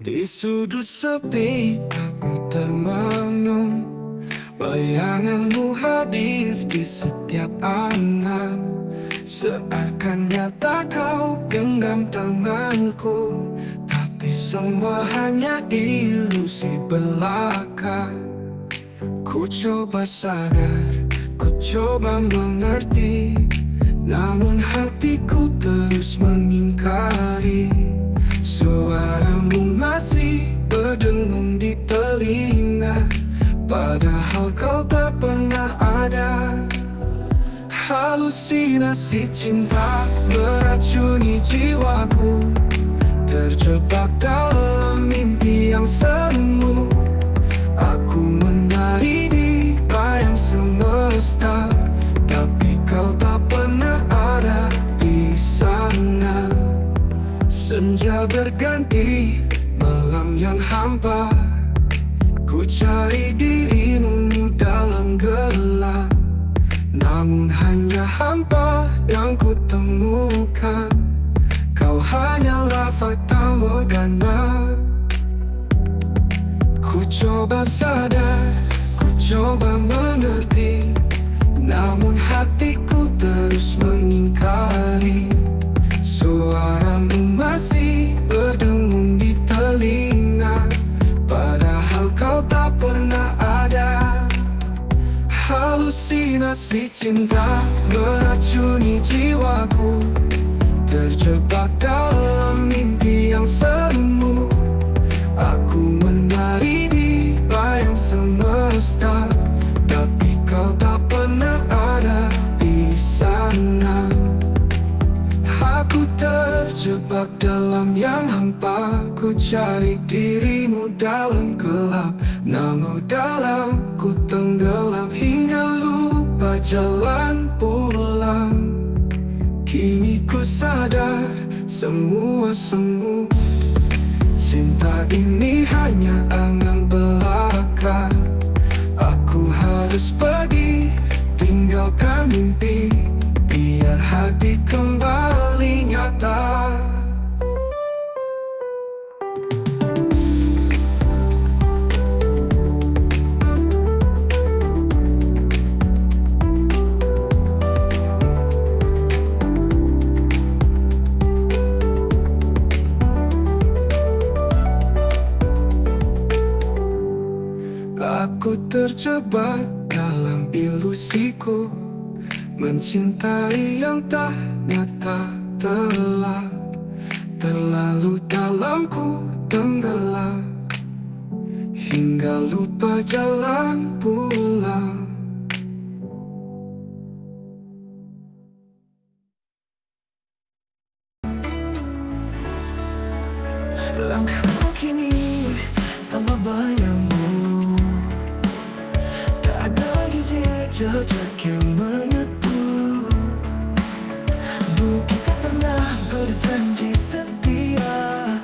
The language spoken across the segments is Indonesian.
Di sudut sepi aku termenung, bayanganmu hadir di setiap angan. Seakan nyata kau genggam tanganku, tapi semua hanya ilusi belaka. Ku coba sadar, ku coba mengerti, namun hatiku terus mengingkari. Suaramu masih berdengung di telinga, padahal kau tak pernah ada. Halusinasi cinta meracuni jiwaku, terjebak dalam mimpi yang semu. Aku menari di bayang semesta, tapi kau tak pernah ada di sana. Senja berganti, malam yang hampa, ku cari dirimu dalam gelap, namun hanya hampa yang ku temukan. Kau hanyalah fata morgana. Ku coba sadar, ku coba mengerti, namun hatiku terus mengingkari. Suaramu masih berdengung di telinga, padahal kau tak pernah ada. Halusinasi cinta meracuni jiwaku, terjebak dalam mimpi yang semu. Aku menari di bayang semesta, tapi kau tak pernah ada di sana. Aku terjebak dalam yang hampa, ku cari dirimu dalam gelap, namun dalamku tenggelam hingga lupa jalan pulang. Kini ku sadar semua semu, cinta ini hanya angan belaka. Aku harus pergi, tinggalkan mimpi, biar hati kembali nyata. Aku terjebak dalam ilusiku, mencintai yang tak nyata, telah terlalu dalamku tenggelam hingga lupa jalan pulang. Langkahku kini tanpa bayangmu, tak ada lagi jejak yang menyentuh. Dulu kita pernah berjanji setia,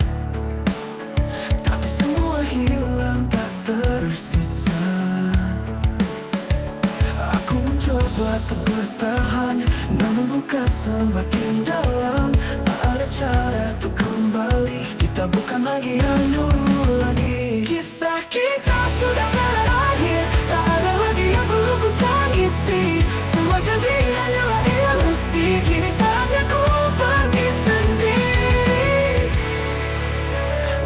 tapi semua hilang tak tersisa. Aku mencoba untuk bertahan, namun luka semakin dalam. Tak ada cara untuk kembali, kita bukan lagi yang dulu lagi. Kisah kita sudah berakhir, tak ada lagi yang perlu ku tangisi. Semua janji hanyalah ilusi, kini saatnya ku pergi sendiri.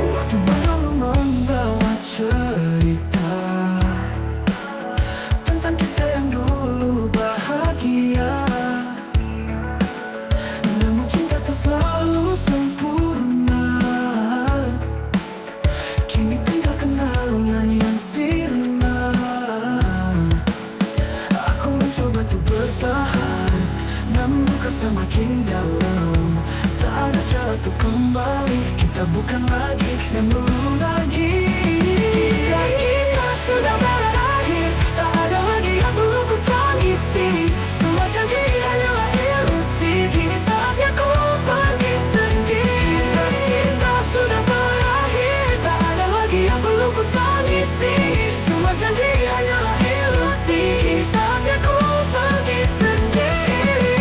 Waktu baru membawa cerita tentang kita yang dulu bahagia, namun cinta tak selalu sempurna. Kini tinggal kenangan yang sirna. Aku mencoba untuk bertahan, namun luka semakin dalam. Tak ada cara untuk kembali, kita bukan lagi yang dulu lagi. Kisah kita sudah berakhir, tak ada lagi yang perlu ku tangisi. Semua janji hanyalah ilusi, kini saatnya ku pergi sendiri. Kisah kita sudah berakhir, tak ada lagi yang perlu ku tangisi. Semua janji hanyalah ilusi, kini saatnya ku pergi sendiri.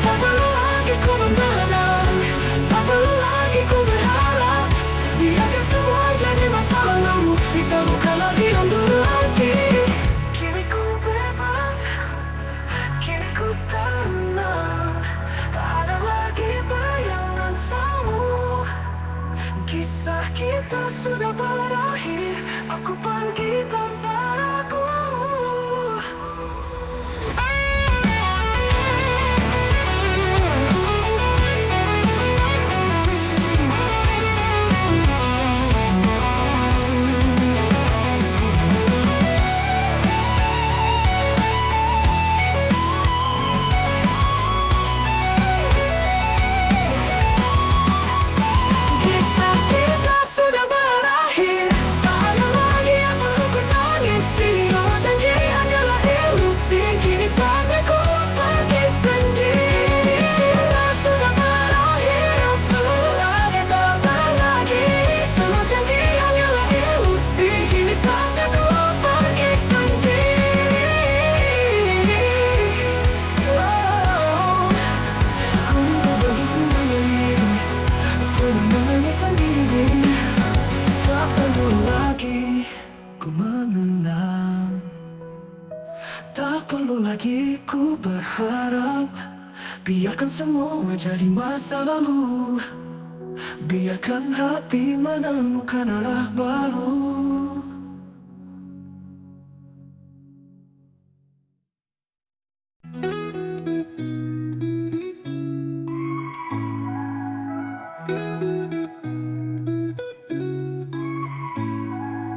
Tak perlu lagi ku memandang, tak perlu lagi ku berharap, biarkan Kisah kita sudah berakhir, aku pergi tanpa ragu. Kisah kita sudah berakhir, tak ada lagi yang perlu bertangisi. Semua janji hanyalah ilusi, kini saatnya ku pergi sendiri. Kita sudah berakhir, perlu lagi tak lagi. Semua janji hanyalah ilusi, kini saatnya ku pergi sendiri. Oh, ku pergi sendiri. Aku menangis sendiri, tak perlu lagi ku mengenang. Tak perlu lagi ku berharap, biarkan semua jadi masa lalu. Biarkan hati menemukan arah baru.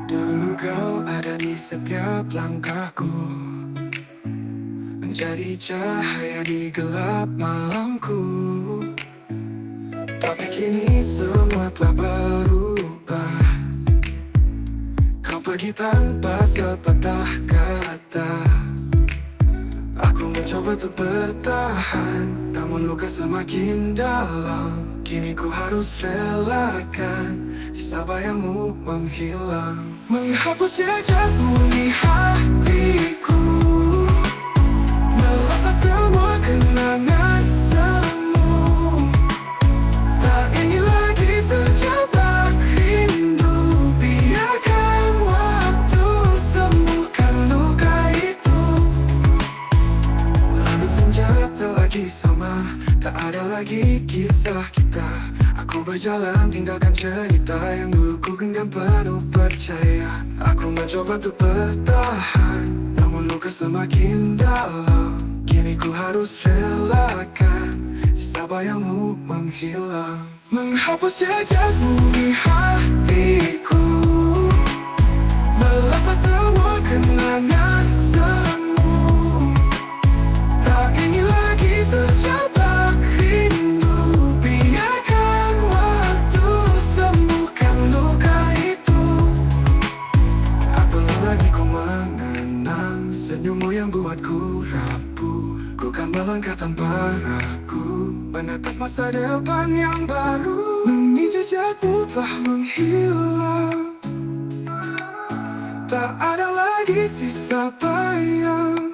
Dulu kau ada di setiap langkahku, menjadi cahaya di gelap malamku. Tapi kini semua telah berubah. Kau pergi tanpa sepatah kata. Aku mencoba untuk bertahan, namun luka semakin dalam. Kini ku harus relakan sisa bayangmu menghilang, menghapus jejakmu di hatiku, melepas semua kenangan semu. Tak ingin lagi terjebak rindu, biarkan waktu sembuhkan luka itu. Langit senja tak lagi sama, tak ada lagi kisah kita. Aku berjalan tinggalkan cerita yang dulu ku genggam penuh percaya. Aku mencoba untuk bertahan, namun luka semakin dalam. Kini ku harus relakan sisa bayangmu menghilang, menghapus jejakmu di hatiku, melepas semua kenangan semu. Tak ingin lagi terjebak rindu, biarkan waktu sembuhkan luka itu. Apalah lagi ku mengenang senyummu yang buatku rapuh. Ku kan melangkah tanpa ragu, menatap masa depan yang baru. Meski jejakmu telah menghilang, tak ada lagi sisa bayang.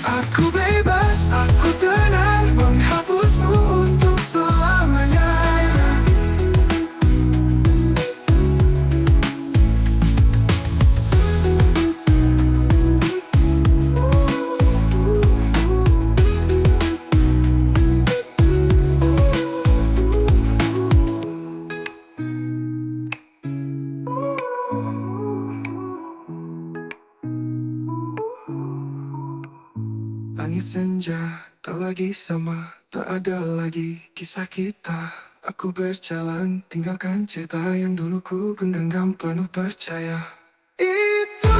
Aku bebas, aku tenang, menghapusmu untuk selamanya. Langit senja tak lagi sama, tak ada lagi kisah kita. Aku berjalan tinggalkan cerita yang dulu ku genggam penuh percaya. Itu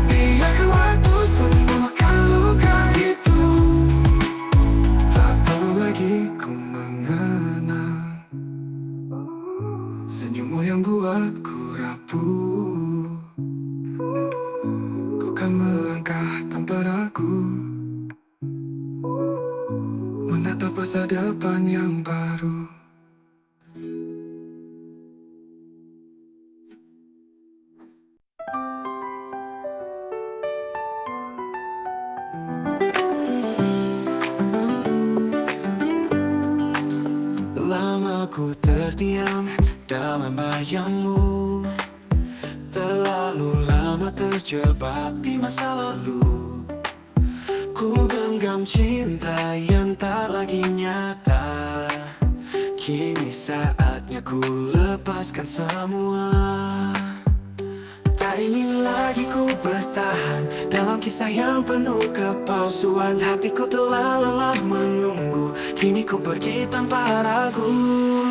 biarkan waktu sembuhkan luka itu. Tak perlu lagi ku mengenang senyummu yang buatku rapuh. Ku kan melangkah tanpa ragu, menatap masa depan yang baru. Lama ku terdiam dalam bayangmu, terlalu lama terjebak di masa lalu. Ku genggam cinta yang tak lagi nyata. Kini saatnya ku lepaskan semua. Tak ingin lagi ku bertahan dalam kisah yang penuh kepalsuan. Hatiku telah lelah menunggu, kini ku pergi tanpa ragu.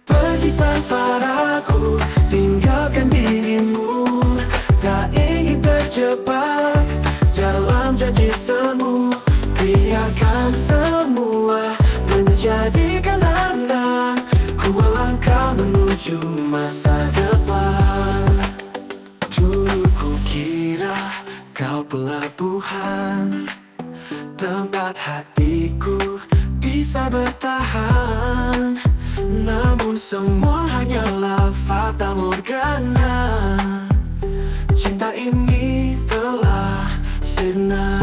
Pergi tanpa ragu, tinggalkan dirimu. Tak ingin terjebak dalam janji semu. Biarkan semua menjadi kenangan. Ku melangkah menuju masa depan. Dulu ku kira kau pelabuhan, tempat hatiku bisa bertahan. Namun semua hanyalah fata morgana. Cinta ini telah sirna.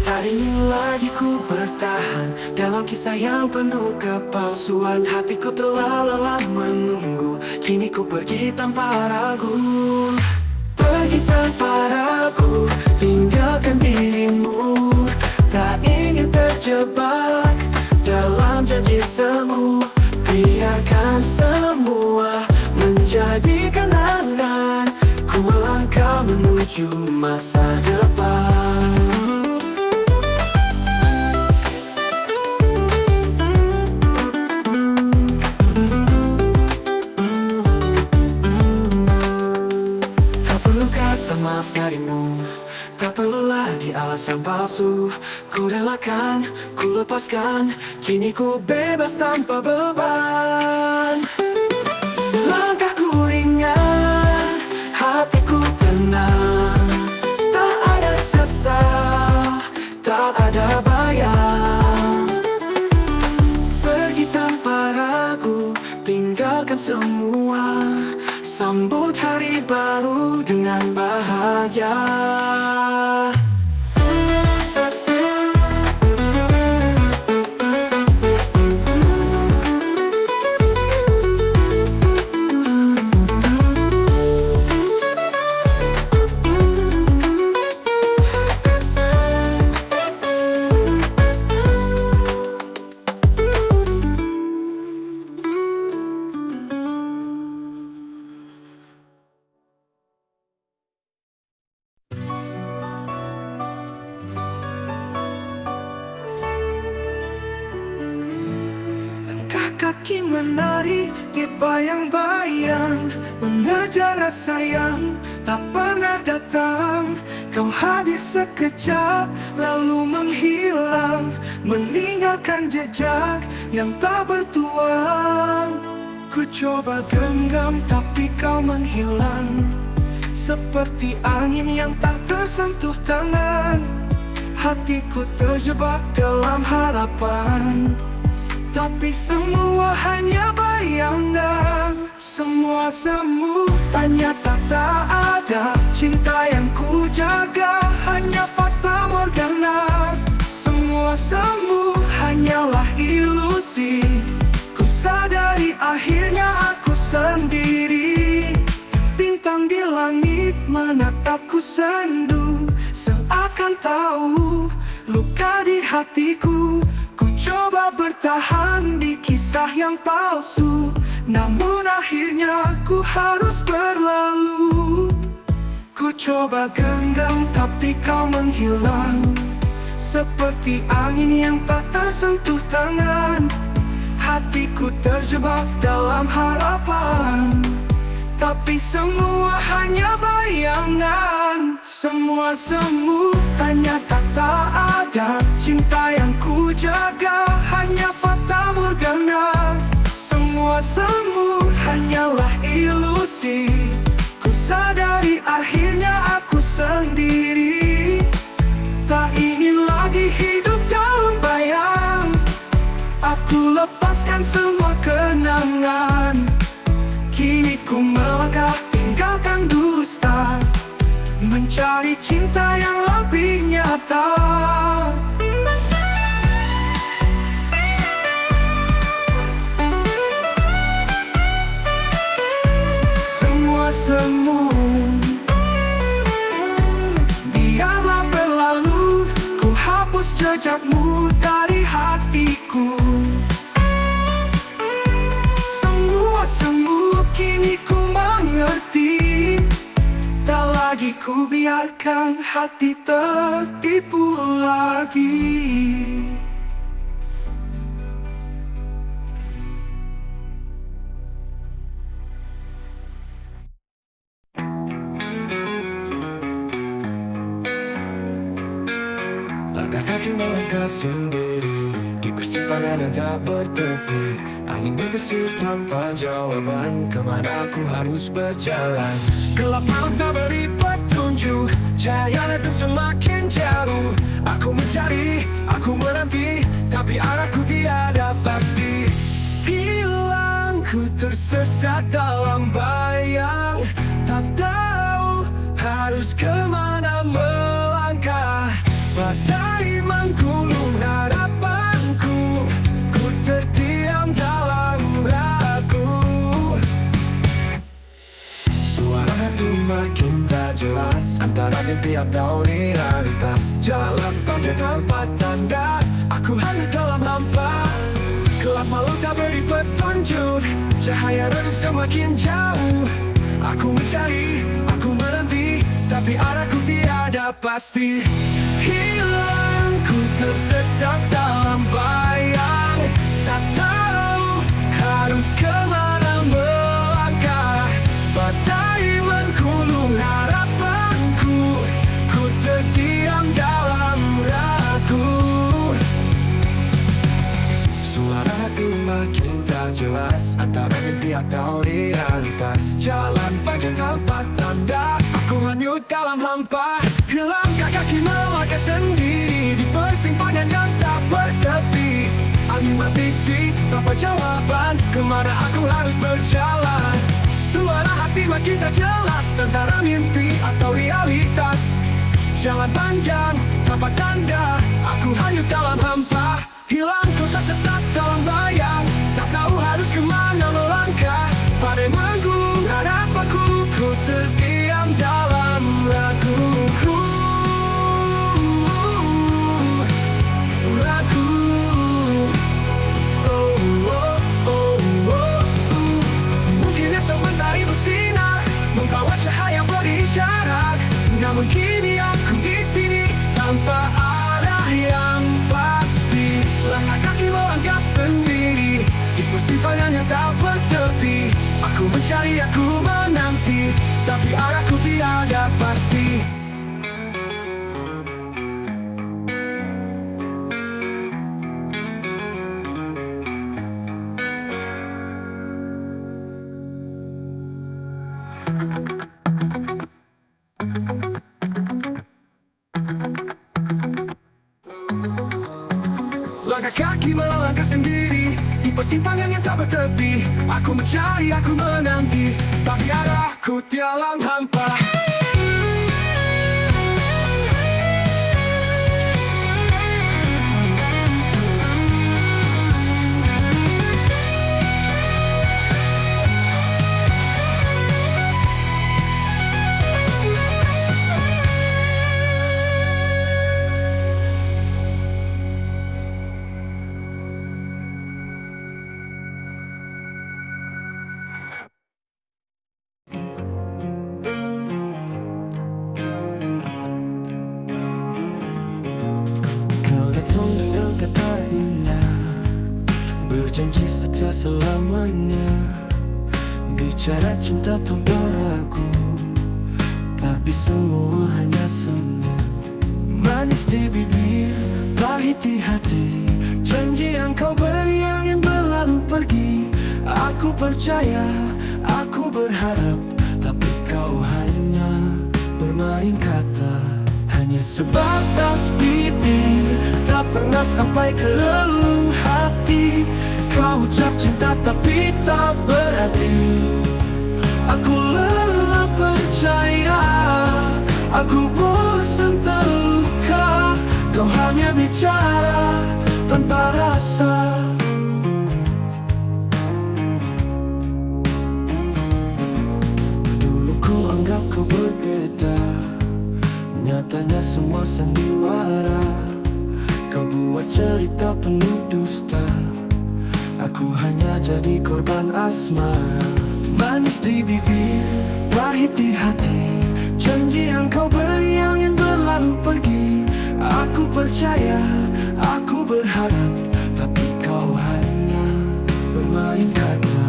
Tak ingin lagi ku bertahan dalam kisah yang penuh kepalsuan. Hatiku telah lelah menunggu, kini ku pergi tanpa ragu. Pergi tanpa ragu, tinggalkan dirimu. Tak ingin terjebak dalam janji semu. Biarkan semua menjadi kenangan. Ku melangkah menuju masa depan. Tak perlu kata maaf darimu, tak perlu lagi alasan palsu. Ku relakan, ku lepaskan, kini ku bebas tanpa beban. Langkahku ringan, hatiku tenang. Tak ada sesal, tak ada bayang. Pergi tanpa ragu, tinggalkan semua. Sambut hari baru dengan bahagia. Kaki menari di bayang-bayang, mengejar rasa yang tak pernah datang. Kau hadir sekejap, lalu menghilang, meninggalkan jejak yang tak bertuan. Ku coba genggam tapi kau menghilang, seperti angin yang tak tersentuh tangan. Hatiku terjebak dalam harapan, tapi semua hanya bayangan. Semua semu, ternyata tak ada. Cinta yang ku jaga hanya fata morgana. Semua semu hanyalah ilusi. Ku sadari akhirnya aku sendiri. Bintang di langit menatapku sendu, seakan tahu luka di hatiku. Coba bertahan di kisah yang palsu, namun akhirnya ku harus berlalu. Ku coba genggam tapi kau menghilang, seperti angin yang tak tersentuh tangan. Hatiku terjebak dalam harapan, tapi semua hanya bayangan. Semua semu, ternyata tak ada. Cinta yang ku jaga hanya fata morgana. Semua semu hanyalah ilusi. Ku sadari akhirnya aku sendiri. Tak ingin lagi hidup dalam bayang. Aku lepaskan semua kenangan. Kini ku melangkah tinggalkan dusta, mencari cinta yang lebih nyata. Semua semu biarlah berlalu. Ku biarkan hati tertipu lagi. Langkah kaki melangkah sendiri di persimpangan yang tak bertepi. Angin bergeser tanpa jawaban, kemana aku harus berjalan. Gelap malam tak beri petunjuk, cahaya redup semakin jauh. Aku mencari, aku menanti, tapi arahku tiada pasti. Hilang, ku tersesat dalam bayang, tak tahu harus kemana melangkah. Badai menggulung harapanku, ku terdiam dalam ragu. Suara hati makin tak jelas, antara mimpi atau realitas. Jalan panjang tanpa tanda, aku hanyut dalam hampa. Gelap malam tak beri petunjuk, cahaya redup semakin jauh. Aku mencari, aku menanti, tapi arahku tiada pasti. Hilang, ku tersesat dalam bayang, tak tahu harus kemana melangkah. Badai menggulung harapanku, ku terdiam dalam ragu. Suara hati makin tak jelas, antara mimpi atau realitas. Jalan panjang tanpa tanda, aku hanyut dalam hampa. Langkah kaki melangkah sendiri di persimpangan yang tak bertepi. Angin membisik tanpa jawaban, kemana aku harus berjalan. Suara hati makin tak jelas, antara mimpi atau realitas. Jalan panjang tanpa tanda, aku hanyut dalam hampa. Hilang, ku tersesat dalam bayang, tak tahu harus kemana melangkah. Badai menggulung harapanku, ku terdiam dalam ragu. Mungkin esok mentari bersinar, membawa cahaya berisyarat. Namun kini aku di sini tanpa arah yang pasti. Langkah kaki melangkah sendiri di persimpangan yang tak bertepi. Aku mencari, aku menanti, tapi arahku tiada pasti. Langkah kaki melangkah sendiri di persimpangan yang tak bertepi. Aku mencari, aku menanti, tapi arahku dalam hampa. Berjanji setia selamanya, bicara cinta tanpa ragu, tapi semua hanya semu. Manis di bibir, pahit di hati, janji yang kau beri angin berlalu pergi. Aku percaya, aku berharap, tapi kau hanya bermain kata. Hanya sebatas bibir, tak pernah sampai ke relung hati. Kau ucap cinta tapi tak berarti. Aku lelah percaya, aku bosan terluka. Kau hanya bicara tanpa rasa. Dulu ku anggap kau berbeda, nyatanya semua sandiwara. Kau buat cerita penuh dusta, aku hanya jadi korban asmara. Manis di bibir, pahit di hati, Janji yang kau beri angin berlalu pergi. Aku percaya, aku berharap, tapi kau hanya bermain kata.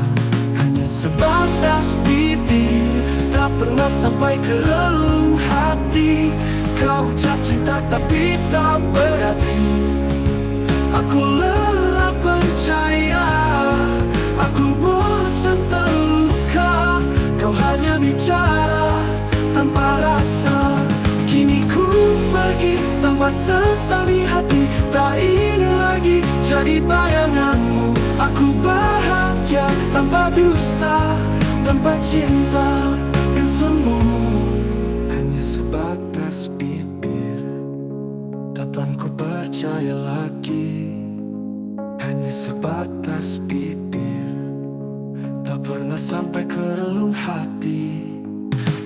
Hanya sebatas bibir, tak pernah sampai ke relung hati. Kau ucap cinta tapi tak berarti. Aku lelah percaya, aku bosan terluka. Kau hanya bicara tanpa rasa. Kini ku pergi tanpa sesal di hati. Tak ingin lagi jadi bayanganmu. Aku bahagia tanpa dusta, tanpa cinta yang semu. Hanya sebatas bibir, takkan ku percaya lagi. Hanya sebatas bibir, tak pernah sampai ke relung hati.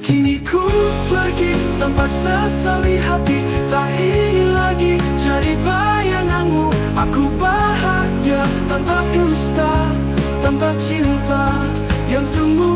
Kini ku pergi tanpa sesal di hati. Tak ingin lagi jadi bayanganmu. Aku bahagia tanpa dusta, tanpa cinta yang semu.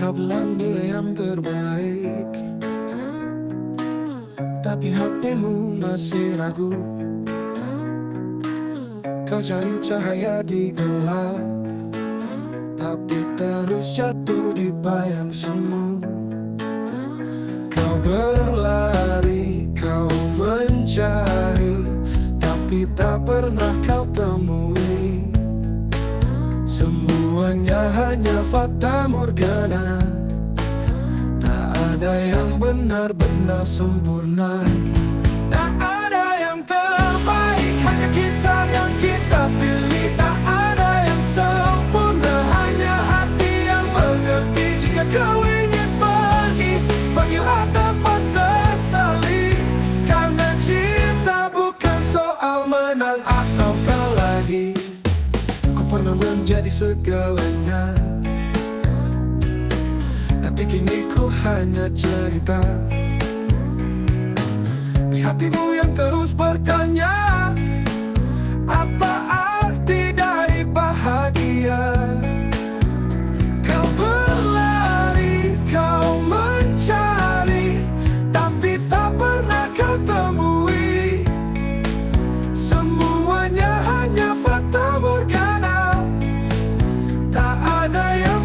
Kau bilang dia yang terbaik, tapi hatimu masih ragu. Kau cari cahaya di gelap, tapi terus jatuh di bayang semu. Kau berlari, kau mencari, tapi tak pernah kau temui. Semuanya hanya fata morgana. Tak ada yang benar-benar sempurna. Tak ada yang terbaik, hanya kisah yang kita pilih. Tak ada yang sempurna, hanya hati yang mengerti. Jika kau ingin pergi, pergilah tanpa sesali. Karena cinta bukan soal menang atau kalah lagi. Pernah menjadi segalanya, tapi kini ku hanya cerita. Di hatimu yang terus bertanya, apa arti dari bahagia? Kau berlari, kau mencari, tapi tak pernah kau temui. Semuanya hanya fata morgana.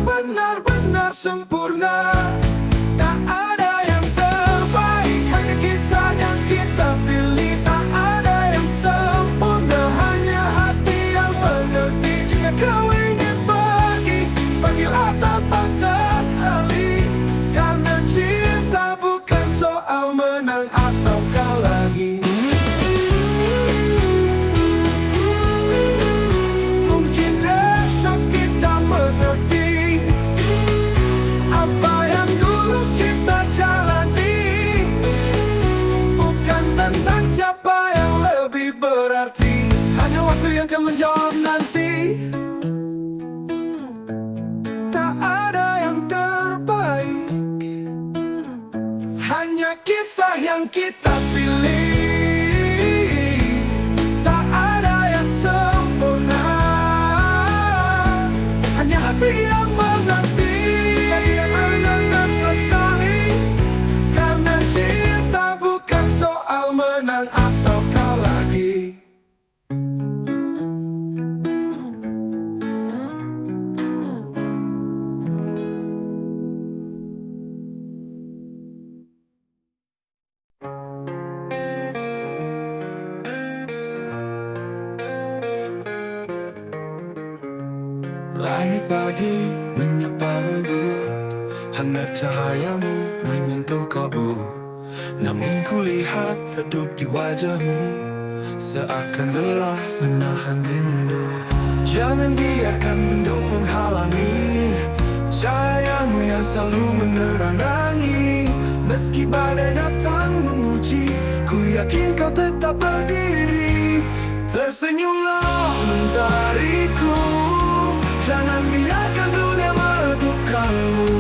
Benar-benar sempurna. Tak ada yang terbaik, hanya kisah yang kita pilih. Tak ada yang sempurna, hanya hati yang mengerti. Jika kau ingin pergi, pergilah tanpa sesali. Karena cinta bukan soal menang atau kalah lagi. Mungkin esok kita mengerti apa yang dulu kita jalani. Bukan tentang siapa yang lebih berarti, hanya waktu yang akan menjawab nanti. Tak ada yang terbaik, hanya kisah yang kita pilih. Tak ada yang sempurna, hanya hati yang mengerti. Karena cinta bukan soal menang atau kalah lagi. Langit pagi menyapa embun, hangat cahayamu menyentuh kalbu. Namun kulihat redup di wajahmu, seakan lelah menahan rindu. Jangan biarkan mendung menghalangi cahayamu yang selalu menerangi. Meski badai datang menguji, ku yakin kau tetap berdiri. Tersenyumlah mentariku, jangan biarkan dunia meredupkanmu.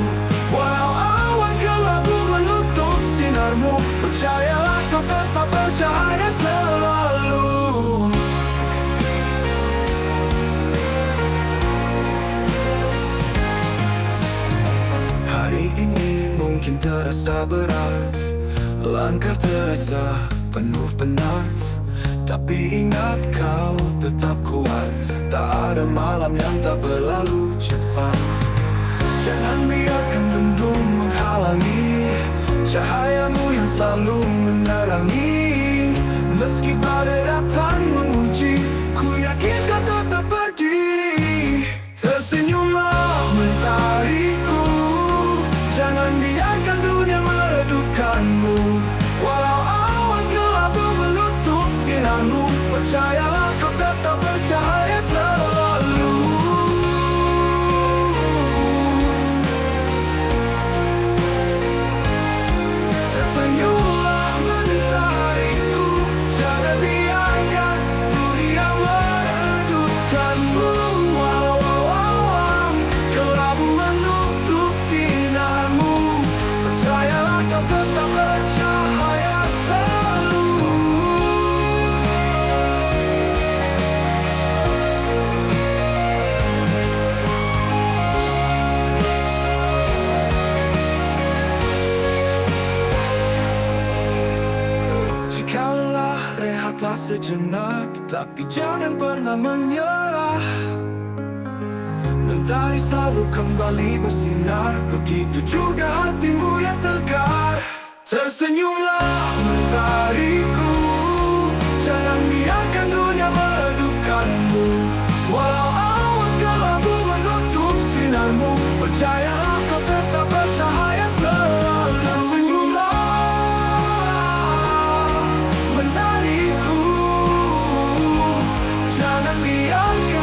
Walau awan kelabu menutup sinarmu, percayalah kau tetap bercahaya selalu. Hari ini mungkin terasa berat, langkah terasa penuh penat, tapi ingat kau tetap kuat. Tak ada malam yang tak berlalu cepat. Jangan biarkan mendung menghalangi cahayamu yang selalu menerangi. Meski badai datang menguji, ku yakin kau tetap berdiri. Tersenyumlah mentariku, jangan biarkan dunia meredupkanmu. Walau awan kelabu menutup sinarmu, percayalah kau tetap bercahaya selalu. Tersenyumlah mentariku, jangan biarkan dunia meredupkanmu. Walau awan kelabu menutup sinarmu, percayalah kau tetap bercahaya selalu. Jika lelah, rehatlah sejenak, tapi jangan pernah menyerah. Mentari selalu kembali bersinar, begitu juga hatimu yang tegar. Tersenyumlah mentariku, jangan biarkan dunia meredupkanmu. Walau awan kelabu menutup sinarmu, percayalah kau tetap bercahaya selalu. Tersenyumlah mentariku, jangan biarkan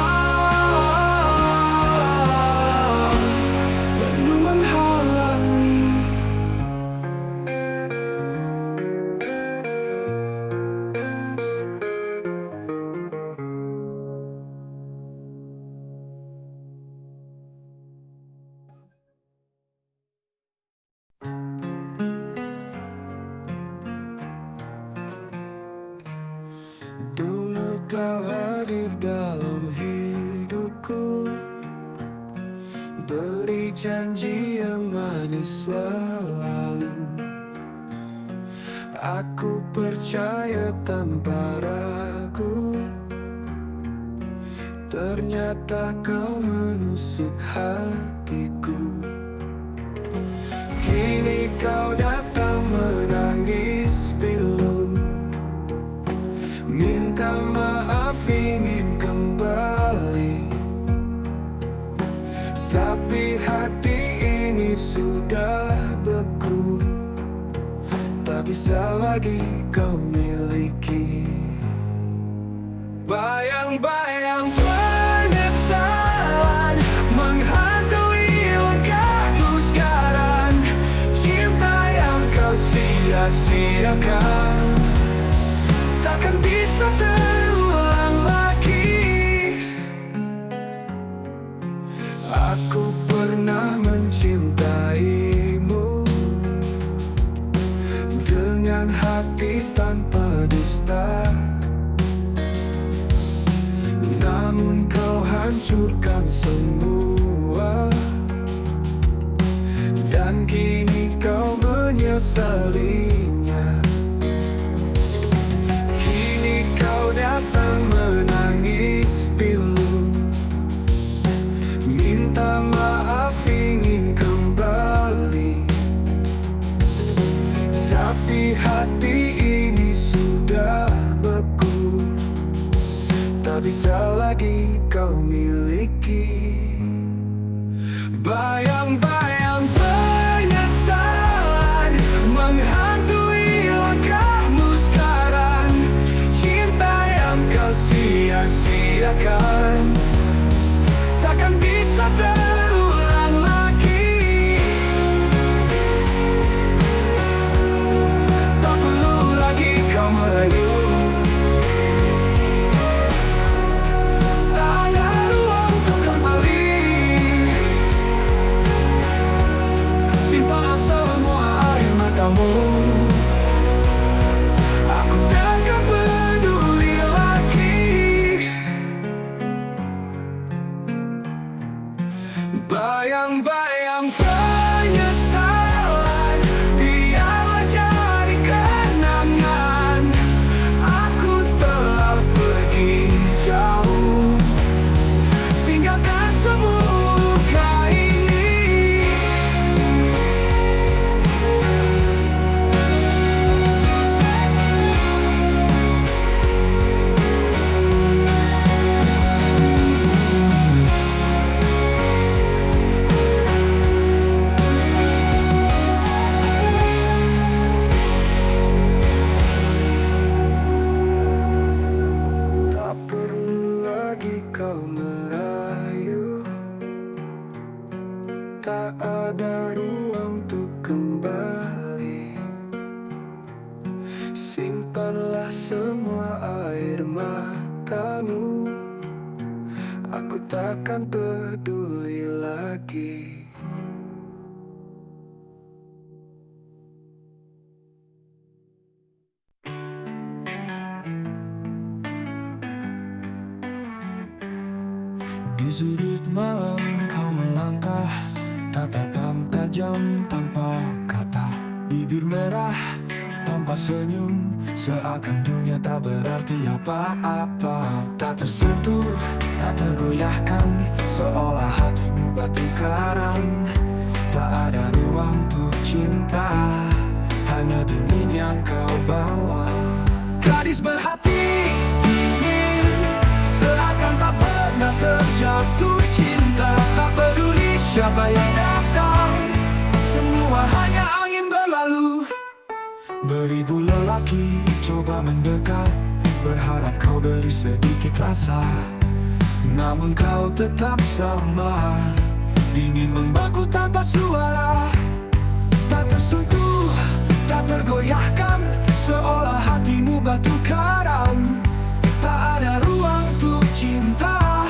mendung menghalangi. Dulu kau hadir dalam hidupku, beri janji yang manis selalu. Aku percaya tanpa ragu, ternyata kau menusuk hatiku. Kini kau datang menangis pilu, minta maaf ingin kembali, tapi hati ini sudah beku, tak bisa lagi kau miliki. Bayang-bayang penyesalan menghantui langkahmu sekarang. Cinta yang kau sia-siakan takkan bisa terulang lagi. Aku pernah mencintaimu dengan hati tanpa dusta, namun kau hancurkan semua, dan kini kau menyesalinya. Kini kau datang menangis pilu, minta maaf ingin kembali, tapi hati ini sudah beku, tak bisa lagi kau miliki. Bayang-bayang penyesalan menghantui ada ruang untuk kembali. Simpanlah semua air matamu, aku takkan peduli lagi. Di sudut malam kau melangkah, tatapan tajam tanpa kata, bibir merah tanpa senyum, seakan dunia tak berarti apa-apa. Tak tersentuh, tak tergoyahkan, seolah hatimu batu karang. Tak ada ruang untuk cinta, hanya dingin yang kau bawa. Gadis berhati dingin, seakan tak pernah terjatuh cinta. Tak peduli siapa yang datang, semua hanya angin berlalu. Beribu lelaki coba mendekat, berharap kau beri sedikit rasa, namun kau tetap sama, dingin membeku tanpa suara. Tak tersentuh, tak tergoyahkan, seolah hatimu batu karang. Tak ada ruang untuk cinta,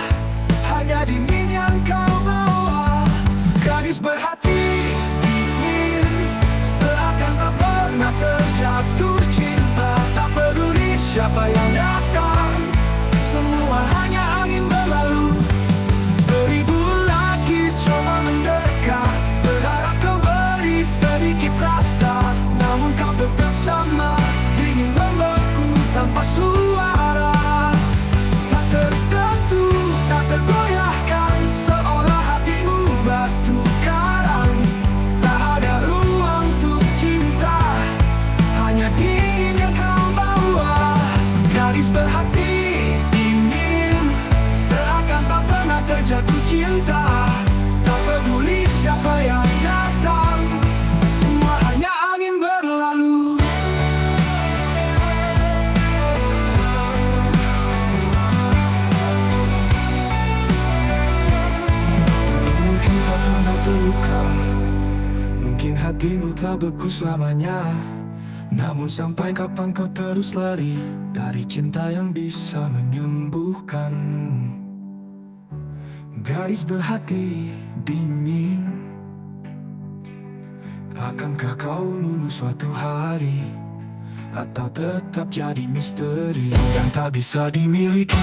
hanya dingin yang kau bawa. Gadis berhati dingin, seakan tak pernah terjatuh cinta. Tak peduli siapa yang datang, semua hanya angin berlalu. Beribu lagi coba mendekat, berharap kau beri sedikit rasa, namun kau tetap sama, dingin membeku tanpa suara. Tak tersentuh, tak tergoyahkan, seolah hatimu batu karang. Tak ada ruang untuk cinta, hanya dingin yang kau bawa. Gadis berhati dingin, seakan tak pernah terjatuh cinta. Tak peduli siapa yang datang, semua hanya angin berlalu. Mungkin hatimu terluka, mungkin hatimu tak beku selamanya, namun sampai kapan kau terus lari dari cinta yang bisa menyembuhkanmu? Gadis berhati dingin, akankah kau lulus suatu hari, atau tetap jadi misteri yang tak bisa dimiliki?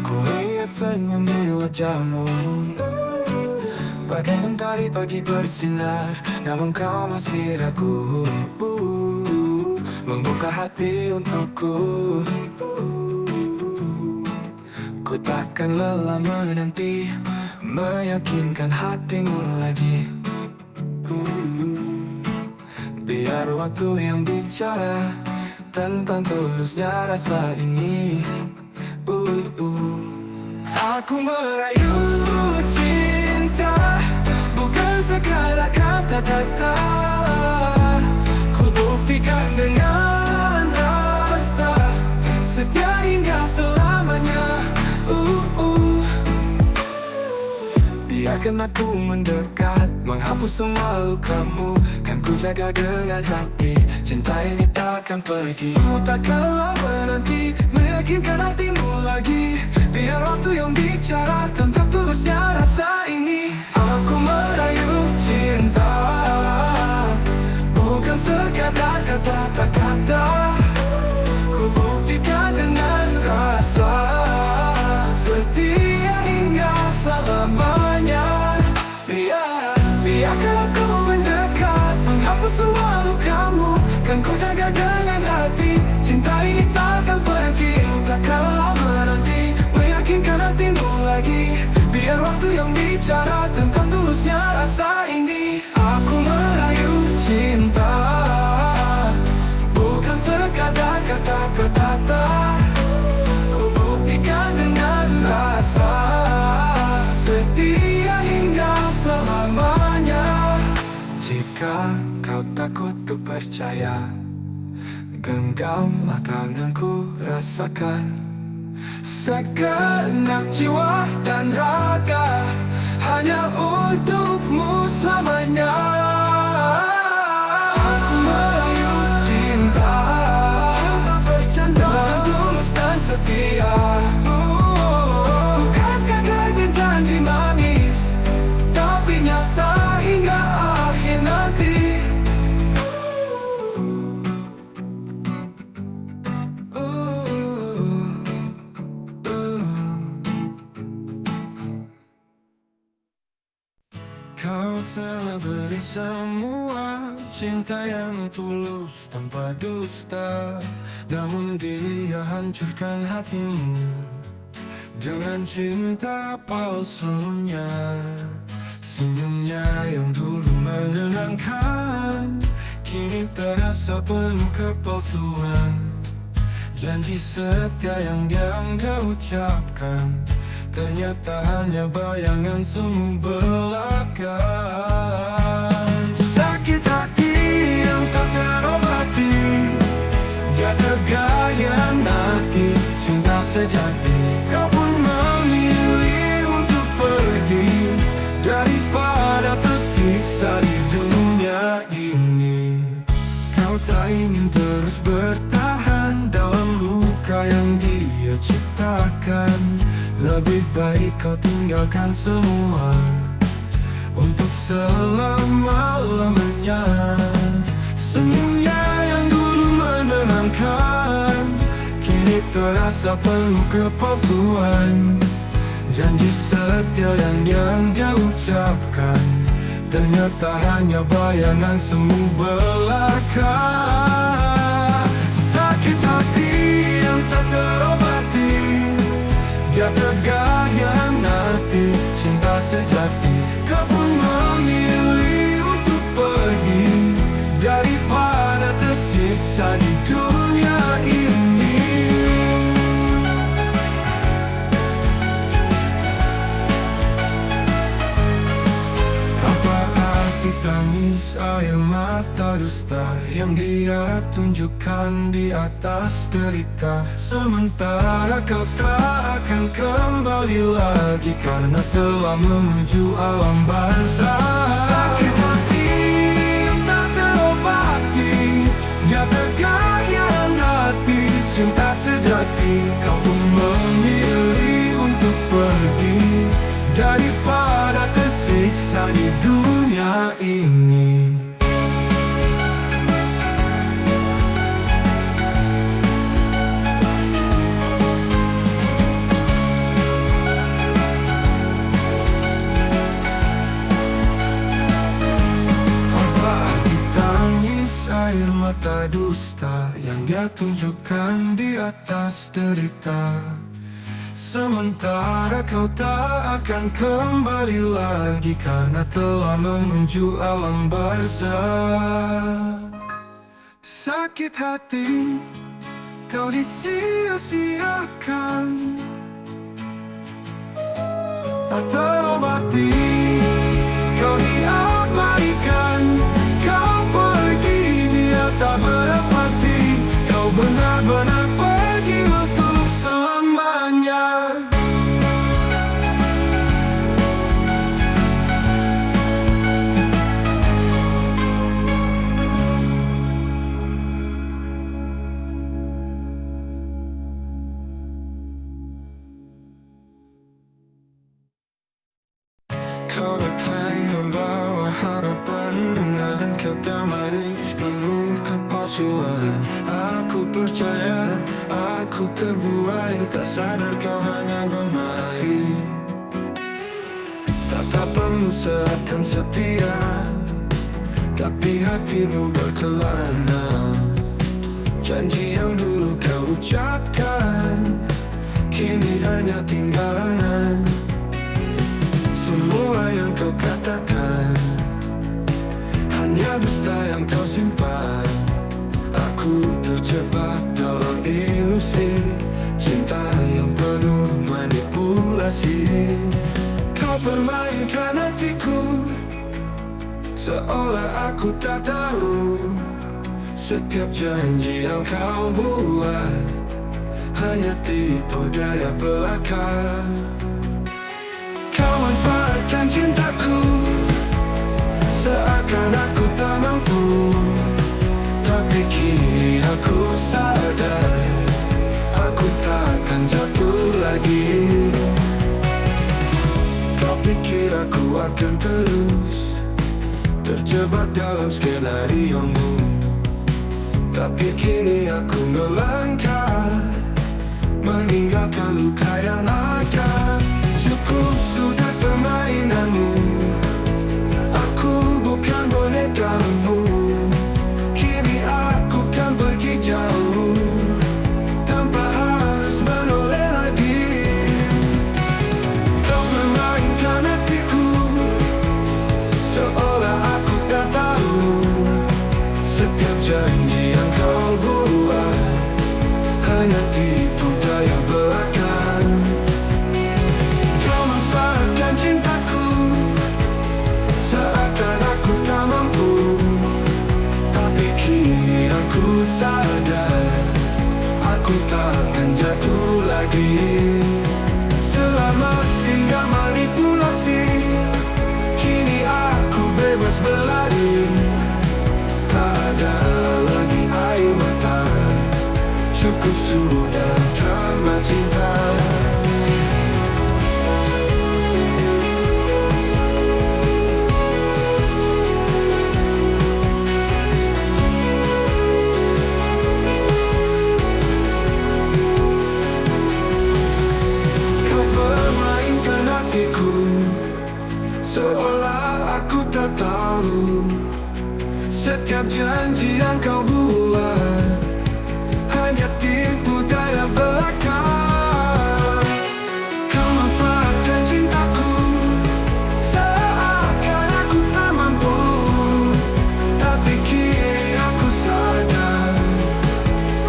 Ku lihat senyum di wajahmu, bagai mentari pagi bersinar, namun kau masih ragu membuka hati untukku. Ku takkan lelah menanti, meyakinkan hatimu lagi. Biar waktu yang bicara tentang tulusnya rasa ini. Aku merayu cinta, bukan sekadar kata-kata. Ku buktikan dengan rasa, setia hingga selamanya. Biarkan aku mendekat, menghapus semua lukamu. Kan ku jaga dengan hati, cinta ini takkan pergi. Ku takkanlah menanti, meyakinkan hatimu lagi. Biar waktu yang bicara tentang tulusnya rasa ini. Aku merayu cinta, bukan sekadar kata-kata. Ku buktikan dengan rasa, setia hingga selamanya. Biarkan aku mendekat, menghapus semua lukamu. Kan ku jaga dengan hati, cinta ini takkan pergi. Takkanlah menanti, meyakinkan hatimu lagi. Biar waktu yang bicara tentang tulusnya rasa ini. Aku merayu cinta, bukan sekadar kata-kata. Ku buktikan dengan rasa, Jika kau takut untuk percaya, genggamlah tanganku, rasakan segenap jiwa dan raga hanya untukmu selamanya. Aku merayu cinta tak bercanda, tulus dan setia. Bukan sekadar janji manis, tapi nyata hingga akhir nanti. Kau telah beri semua cinta yang tulus tanpa dusta, namun dia hancurkan hatimu dengan cinta palsunya. Senyumnya yang dulu menenangkan kini terasa penuh kepalsuan. Janji setia yang dia ucapkan ternyata hanya bayangan semu belaka. Sakit hati yang tak terobati, dia terkhianati cinta sejati. Kau pun memilih untuk pergi daripada tersiksa di dunia ini. Kau tak ingin terus bertahan dalam luka yang dia ciptakan. Lebih baik kau tinggalkan semua untuk selama-lamanya. Senyumnya yang dulu menenangkan kini terasa penuh kepalsuan. Janji setia yang dia ucapkan ternyata hanya bayangan semu belaka. Sakit hati yang tak terobati, dia terkhianati cinta sejati. Kau pun memilih untuk pergi daripada tersiksa di dunia ini. Apa arti tangis air mata dusta yang dia tunjukkan di atas derita, sementara kau tak akan kembali lagi karena telah menuju alam barzah. Sakit hati yang tak terobati, dia terkhianati cinta sejati. Kau pun memilih untuk pergi daripada tersiksa di dunia ini. Air mata dusta yang dia tunjukkan di atas derita, sementara kau tak akan kembali lagi karena telah menuju alam barzah. Sakit hati kau disia-siakan, tak terobati kau diabaikan. Kau pergi, dia tak berempati. Kau benar-benar pergi untuk selamanya. Kau datang membawa harapan dengan kata manis penuh kepalsuan. Aku percaya, aku terbuai, tak sadar kau hanya bermain. Tatapanmu seakan setia, tapi hatimu berkelana. Janji yang dulu kau ucapkan kini hanya tinggalan. Semua yang kau katakan hanya dusta yang kau simpan. Aku terjebak dalam ilusi cinta yang penuh manipulasi. Kau permainkan hatiku seolah aku tak tahu. Setiap janji yang kau buat hanya tipu daya belaka. Kau manfaatkan cintaku seakan aku tak mampu. Tapi kini aku sadar, aku takkan jatuh lagi. Kau pikir aku akan terus terjebak dalam skenariomu, tapi kini aku melangkah meninggalkan luka yang ada. Cukup sudah permainanmu, aku bukan bonekamu. Kini aku kan pergi jauh tanpa harus menoleh lagi. Kau memainkan hatiku seolah aku tak tahu. Setiap janji yang kau buat hanya tipu daya belaka. Kau manfaatkan cintaku seakan aku tak mampu. Tapi kini aku sadar, aku takkan jatuh lagi. Selamat tinggal manipulasi, kini aku bebas berlari. Tak ada lagi air mata, cukup sudah drama cinta. Kau permainkan hatiku seolah aku tak tahu. Setiap janji yang kau buat hanya tipu daya belaka. Kau manfaatkan cintaku seakan aku tak mampu. Tapi kini aku sadar,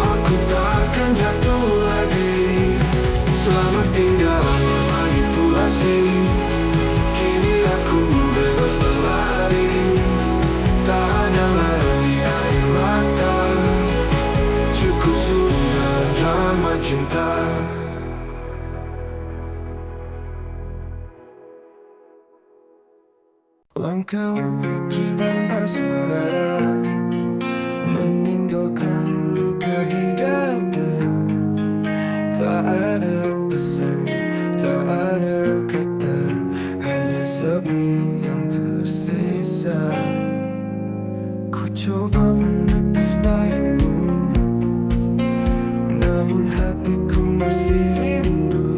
aku takkan jatuh lagi. Selamat tinggal manipulasi, kini aku bebas berlari. Tak ada lagi air mata, cukup sudah drama cinta. Langkah tanpa suara meninggalkan luka di dada. Tak ada pesan, tak ada kata, hanya sepi yang tersisa. Ku coba menepis bayangmu, namun hatiku masih rindu.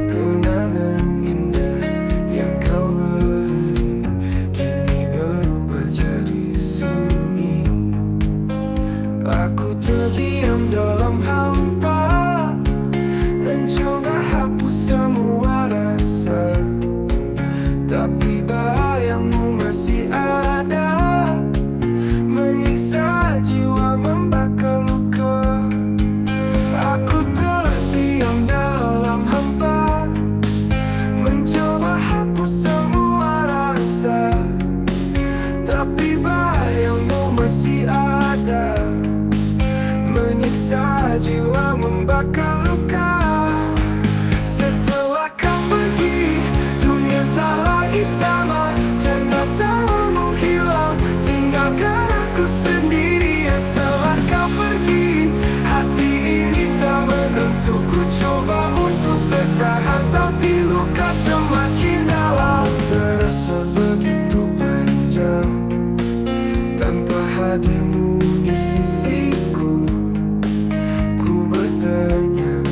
Kenangan indah yang kau beri kini berubah jadi sunyi. Aku terdiam dalam hampa, mencoba hapus semua rasa. Tapi bayangmu masih ada, menyiksa jiwa, membakar luka. Aku terdiam dalam hampa, mencoba hapus semua rasa. Tapi bayangmu masih ada, menyiksa jiwa, membakar luka. Setelah kau pergi, dunia tak lagi sama. Canda tawamu hilang, tinggalkan aku sendiri. Setelah kau pergi, hati ini tak menentu. Ku coba untuk bertahan, tapi luka semakin dalam. Terasa begitu panjang tanpa hadirmu di sisiku. Ku bertanya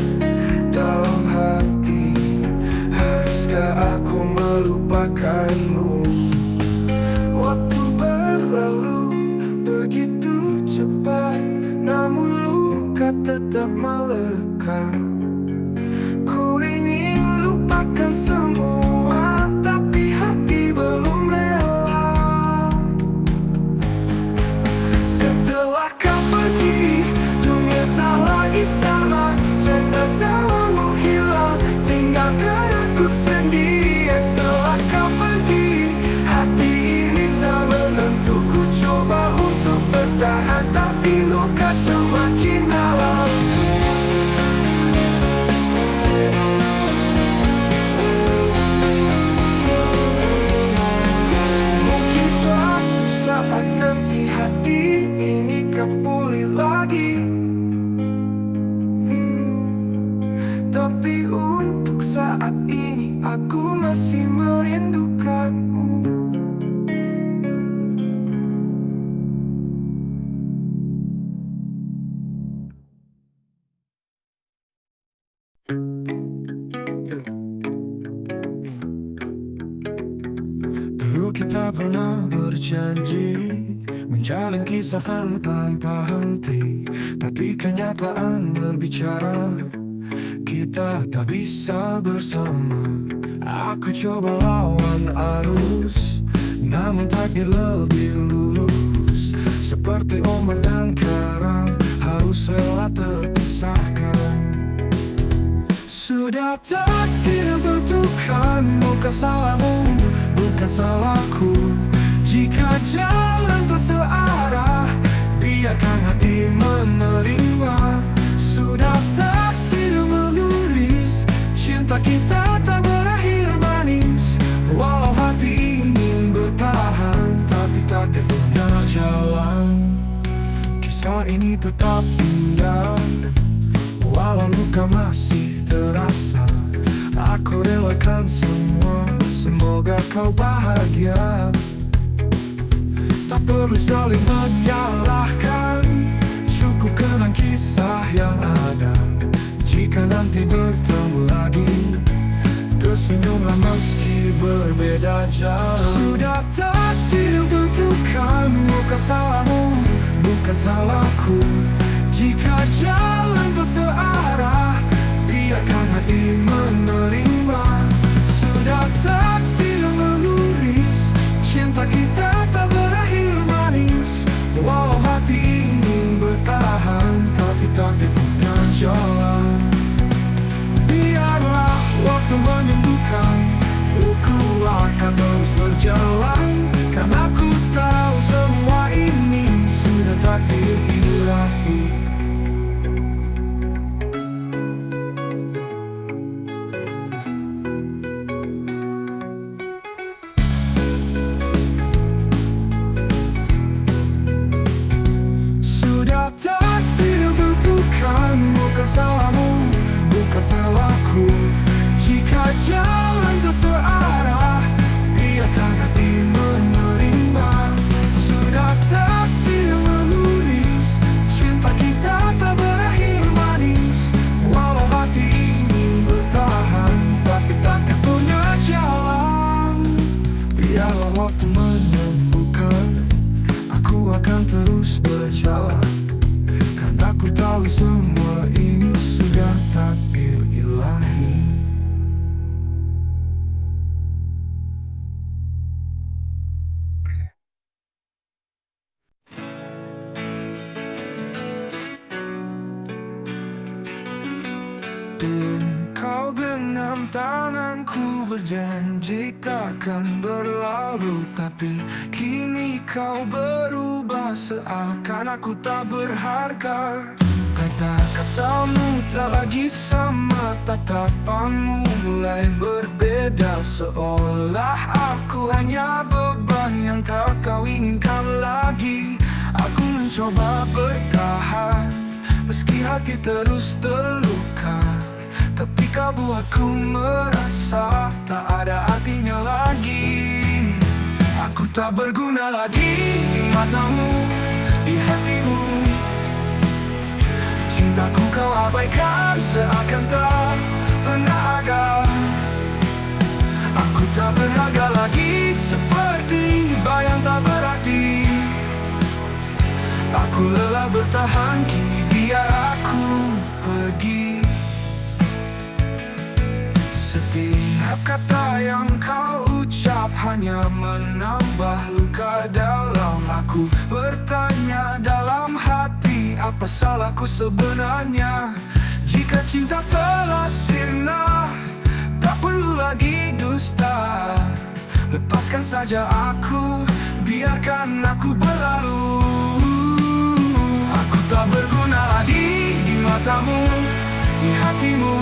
dalam hati, haruskah aku melupakanmu? Waktu berlalu begitu cepat, namun luka tetap melekat. Ku ingin lupakan semua, tapi hati belum rela. Setelah kau pergi, dunia tak lagi sama. Canda tawamu hilang, tinggalkan aku sendiri. Setelah kau pergi, aku masih merindukanmu. Dulu kita pernah berjanji menjalin kisah tanpa henti, tapi kenyataan berbicara, kita tak bisa bersama. Aku coba lawan arus, namun takdir lebih lurus. Seperti ombak dan karang, harus rela terpisahkan. Sudah takdir yang tentukan, bukan salahmu, bukan salahku. Jika jalan tak searah, biarkan hati menerima. Sudah takdir yang menulis, cinta kita tak berakhir manis. Walau hati ingin bertahan, tapi takdir punya jalan. Kisah ini tetap indah, walau luka masih terasa. Aku relakan semua, semoga kau bahagia. Tak perlu saling menyalahkan, cukup kenang kisah yang ada. Jika nanti bertemu lagi, tersenyumlah meski berbeda jalan. Sudah takdir yang tentukan, bukan salahmu, bukan salahku. Jika jalan tak searah, biarkan hati menerima. Sudah takdir yang menulis, cinta kita tak berakhir manis. Walau hati ingin bertahan, tapi takdir punya jalan. Biarlah waktu menyembuhkan, aku akan terus berjalan. Karena aku tahu semua ini sudah takdir ilahi. Bukan salahmu, bukan salahku. Jika jalan tak searah, biarkan hati menerima. Sudah takdir menulis, cinta kita tak berakhir manis. Walau hati ingin bertahan, tapi takdir punya jalan. Biarlah waktu menyembuhkan, aku akan terus berjalan. Karena aku tahu semua ini sudah takdir ilahi. Kau genggam tanganku, berjanji takkan berlalu. Tapi kini kau berubah, seakan aku tak berharga. Kata-katamu tak lagi sama, tatapanmu mulai berbeda. Seolah aku hanya beban yang tak kau inginkan lagi. Aku mencoba bertahan, meski hati terus terluka. Tapi kau buatku merasa tak ada artinya lagi. Aku tak berguna lagi di matamu, di hatimu. Cintaku kau abaikan, seakan tak pernah ada. Aku tak berharga lagi, seperti bayang tak berarti. Aku lelah bertahan, kini biar aku pergi. Setiap kata yang kau ucap hanya menambah luka dalam aku. Bertanya dalam hati, apa salahku sebenarnya? Jika cinta telah sirna, tak perlu lagi dusta. Lepaskan saja aku, biarkan aku berlalu. Aku tak berguna lagi di matamu, di hatimu.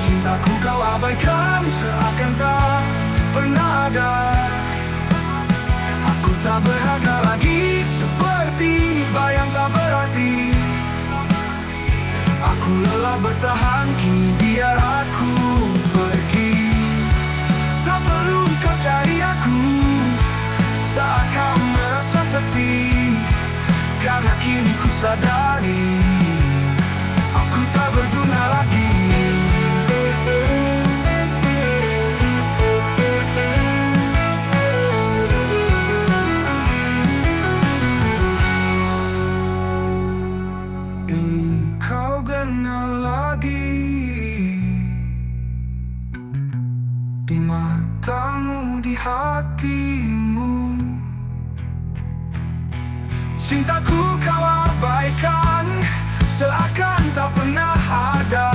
Cintaku kau abaikan, seakan tak pernah ada. Aku tak berharga lagi, seperti bayang tak berarti. Aku lelah bertahan, kini biar aku pergi. di matamu, di hatimu. Cintaku kau abaikan, seakan tak pernah ada.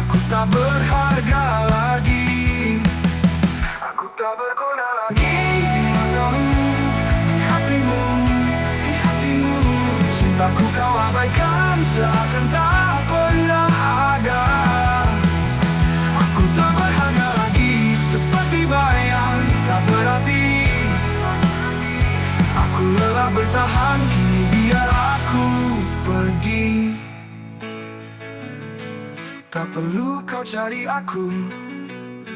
Aku tak berharga lagi, aku tak berguna lagi. Di matamu, di hatimu, di hatimu. Cintaku kau abaikan, seakan tak pernah ada. Aku tak berharga lagi, seperti bayang tak berarti. Aku lelah bertahan, kini biar aku pergi. Tak perlu kau cari aku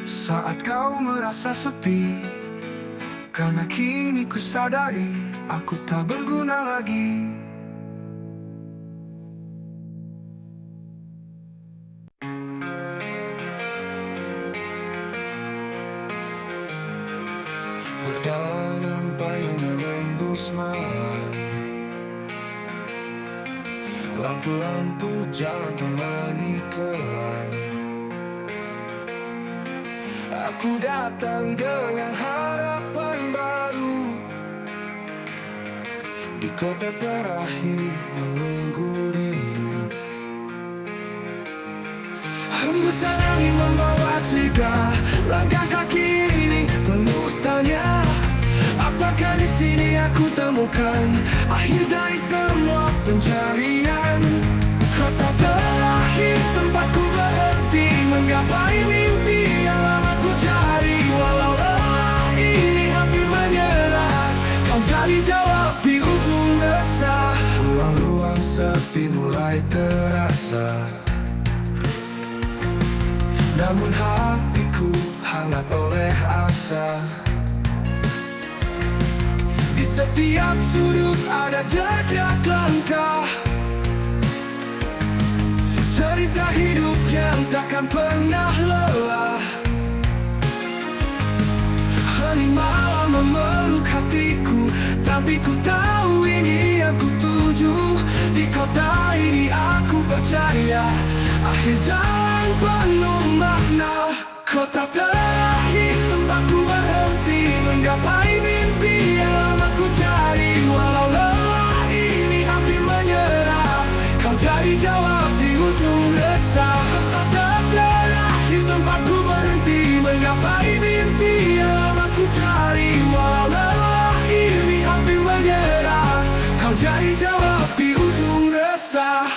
saat kau merasa sepi, karena kini ku sadari aku tak berguna lagi. Perjalanan payung menembus malam, lampu-lampu jalan temani kelam. Aku datang dengan harapan baru, di kota terakhir menunggu rindu. Hembusan angin membawa cerita, langkah kaki ini penuh tanya. Apakah di sini aku temukan akhir dari semua pencarian? Kota terakhir tempatku berhenti, menggapai mimpi yang lama ku cari. Walau lelah ini hampir menyerah, kau jadi jawab di ujung resah. Ruang-ruang sepi mulai terasa, namun hatiku hangat oleh asa. Di setiap sudut ada jejak langkah, cerita hidup yang takkan pernah lelah. Hening malam memeluk hatiku, tapi ku tahu ini yang ku tuju. Di kota ini aku percaya akhir jalan penuh makna. Kota terakhir tempatku berhenti, menggapai mimpi yang lama ku cari. Walau lelah ini hampir menyerah, kau jadi jawab di ujung resah. Kota terakhir tempatku berhenti, menggapai mimpi yang lama ku cari. Walau lelah ini hampir menyerah, kau jadi jawab di ujung resah.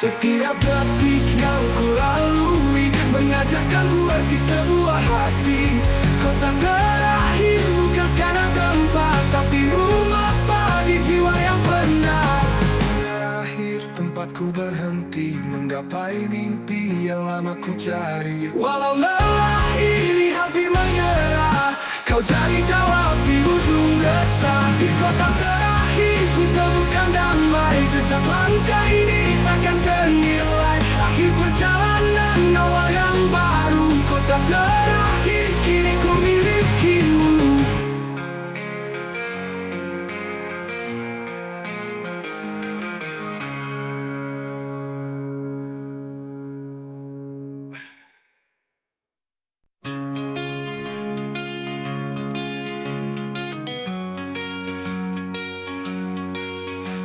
Setiap detik yang ku lalui mengajarkan ku arti sebuah hati. Kota terakhir bukan sekarang tempat, tapi rumah bagi jiwa yang penat. Terakhir tempatku berhenti, menggapai mimpi yang lama ku cari. Walau lelah ini hampir menyerah, kau jadi jawab di ujung resah. Di kota terakhir ku temukan damai, jejak langkah ini takkan ternilai. Akhir perjalanan awal yang baru, kota terakhir kini ku milikimu.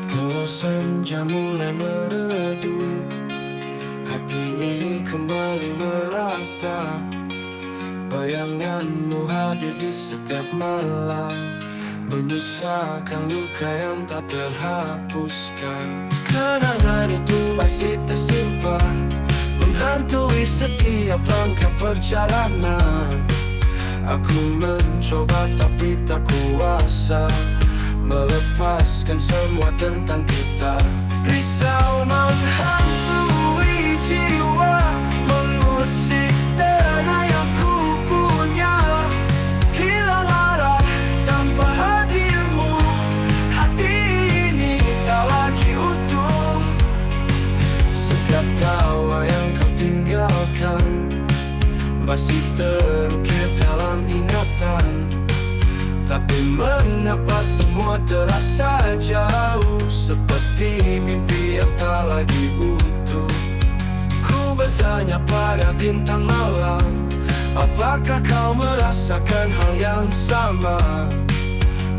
Kalau senja mulai meredup, hati ini kembali merata. Bayanganmu hadir di setiap malam, menyisakan luka yang tak terhapuskan. Kenangan itu masih tersimpan, menghantui setiap langkah perjalanan. Aku mencoba tapi tak kuasa melepaskan semua tentang kita. Risau menghantui jiwa, mengusik tanah yang ku punya. Hilang arah tanpa hadirmu, hati ini tak lagi utuh. Setiap tawa yang kau tinggalkan masih terukir dalam ingatan. Tapi mengapa semua terasa jauh, seperti mimpi yang tak lagi utuh. Ku bertanya pada bintang malam, apakah kau merasakan hal yang sama?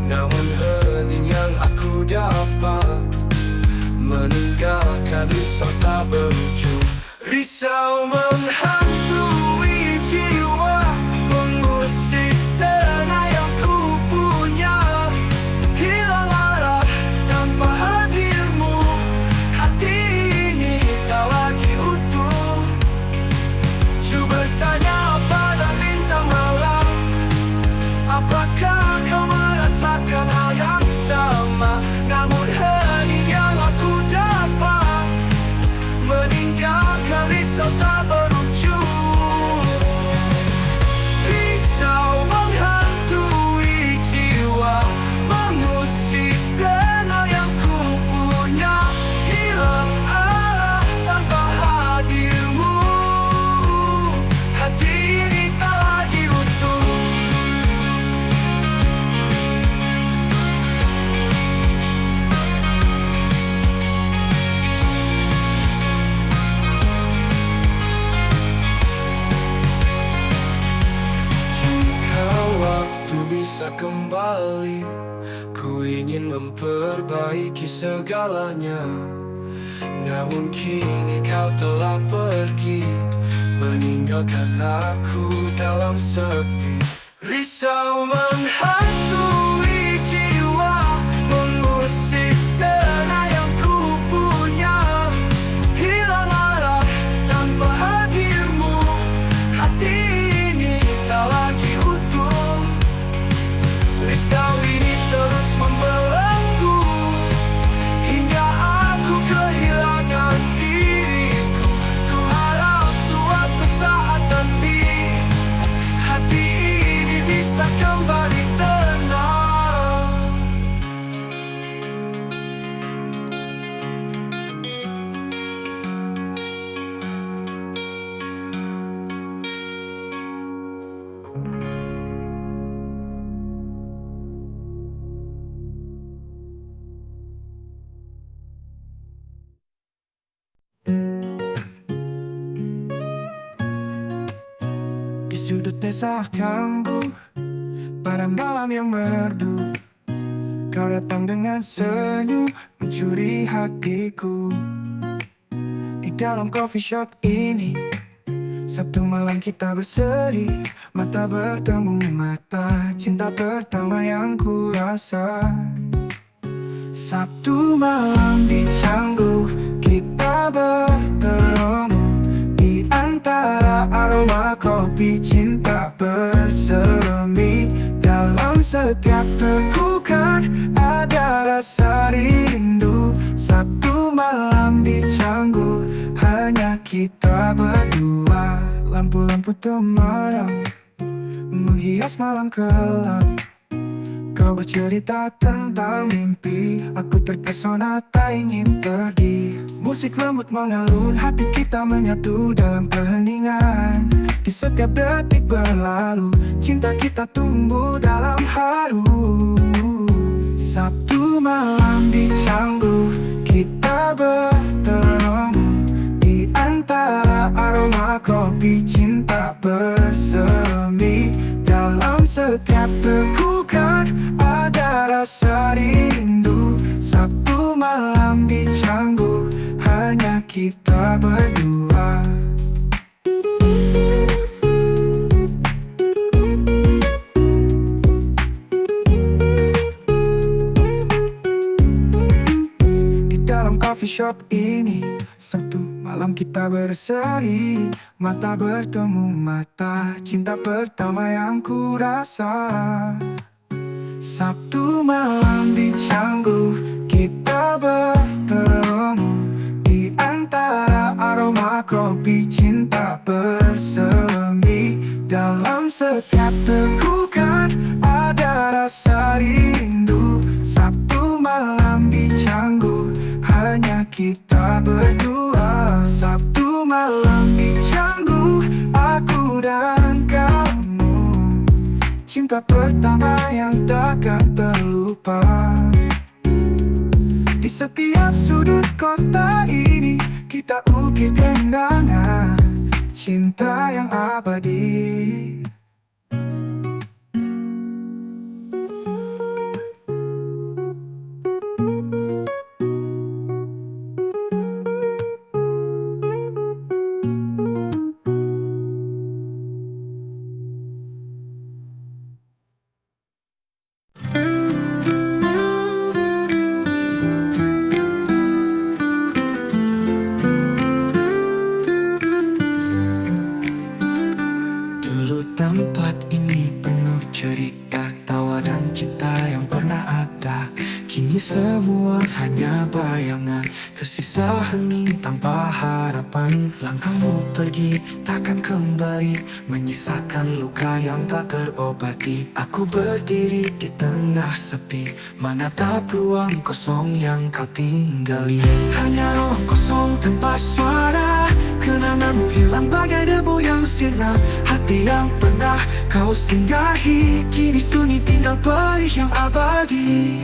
Namun hening yang aku dapat meninggalkan risau tak berujung. Risau menghantui jiwa, mengusik tanah yang ku punya. Hilang arah tanpa hadirmu, hati ini tak lagi utuh. Coba tanya pada bintang malam, apakah kau merasakan hal yang sama? Namun hening yang aku dapat meninggalkan risau tak berujung. Risau menghantui jiwa, mengusik tanah yang ku punya. Hilang arah tanpa hadirmu, hati ini tak lagi utuh. Bisa kembali, ku ingin memperbaiki segalanya. Namun kini kau telah pergi, meninggalkan aku dalam sepi. Risau menghantui jiwa, mengusik tanah yang ku punya. Hilang arah tanpa hadirmu, hati ini tak lagi utuh. Risau ini terus membelenggu hingga aku kehilangan diriku. Ku harap suatu saat nanti hati ini bisa kembali tenang. Di sudut desa kambuh, pada malam yang merdu, kau datang dengan senyum mencuri hatiku. Di dalam coffee shop ini, Sabtu malam kita berseri, mata bertemu mata, cinta pertama yang ku rasa. Sabtu malam di Canggu, kita bertemu di antara aroma kopi, cinta bersemi. Dalam setiap tekukan ada rasa rindu. Sabtu malam di Canggu, hanya kita berdua. Lampu-lampu temaram menghias malam kelam. Kau bercerita tentang mimpi, aku terpesona tak ingin pergi. Musik lembut mengalun, hati kita menyatu dalam keheningan. Di setiap detik berlalu, cinta kita tumbuh dalam haru. Sabtu malam di Canggu, kita bertemu di antara aroma kopi, cinta bersemi. Dalam setiap tekukan ada rasa rindu. Sabtu malam di Canggu, hanya kita berdua. Di dalam coffee shop ini, Sabtu malam kita berseri, mata bertemu mata, cinta pertama yang ku rasa. Sabtu malam di Canggu, kita bertemu di antara aroma kopi, cinta bersemi. Dalam setiap tekukan ada rasa rindu. Sabtu malam di Canggu, hanya kita berdua. Sabtu malam di Canggu, aku dan kamu, cinta cinta pertama yang takkan terlupa. Di setiap sudut kota ini kita ukir kenangan cinta yang abadi. Dulu tempat ini penuh cerita, tawa dan cinta yang pernah ada. Kini semua hanya bayangan, tersisa hening tanpa harapan. Langkahmu pergi takkan kembali, menyisakan luka yang tak terobati. Aku berdiri di tengah sepi, menatap ruang kosong yang kau tinggali. Hanya ruang kosong tanpa suara, kenanganmu hilang bagai debu yang sirna. Hati yang pernah kau singgahi kini sunyi tinggal perih yang abadi.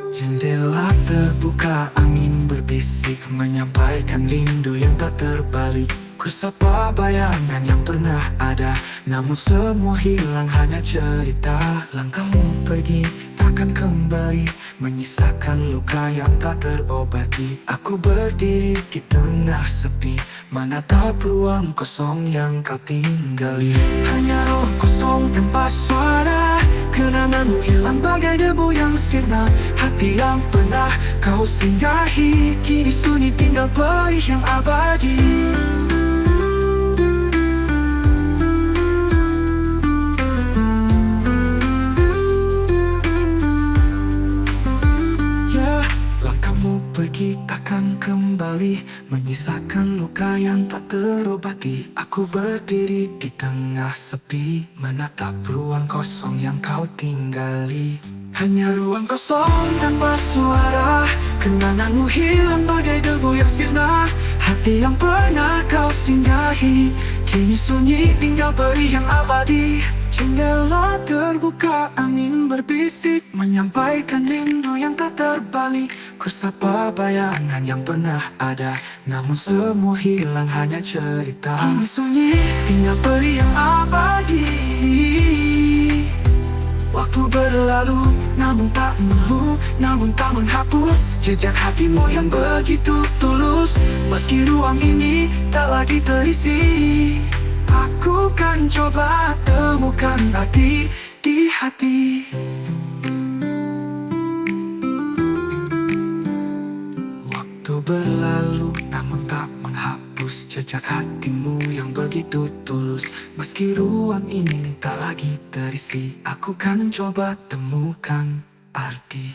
Jendela terbuka, angin berbisik, menyampaikan rindu yang tak terbalik. Kusapa bayangan yang pernah ada, namun semua hilang hanya cerita. Langkahmu pergi takkan kembali, menyisakan luka yang tak terobati. Aku berdiri di tengah sepi, menatap ruang kosong yang kau tinggali. Hanya ruang kosong tanpa suara, kenanganmu hilang bagai debu yang sirna. Hati yang pernah kau singgahi kini sunyi tinggal perih yang abadi. Pergi takkan kembali, menyisakan luka yang tak terobati. Aku berdiri di tengah sepi, menatap ruang kosong yang kau tinggali. Hanya ruang kosong tanpa suara, kenanganmu hilang bagai debu yang sirna. Hati yang pernah kau singgahi kini sunyi tinggal perih yang abadi. Jendela terbuka, angin berbisik, menyampaikan rindu yang tak terbalik. Kusapa bayangan yang pernah ada, namun semua hilang hanya cerita. Kini sunyi tinggal perih yang abadi. Waktu berlalu, namun tak menunggu, namun tak menghapus jejak hatimu yang begitu tulus. Meski ruang ini tak lagi terisi, aku kan coba temukan arti di hati. Waktu berlalu namun tak menghapus jejak hatimu yang begitu tulus. Meski ruang ini tak lagi terisi, aku kan coba temukan arti.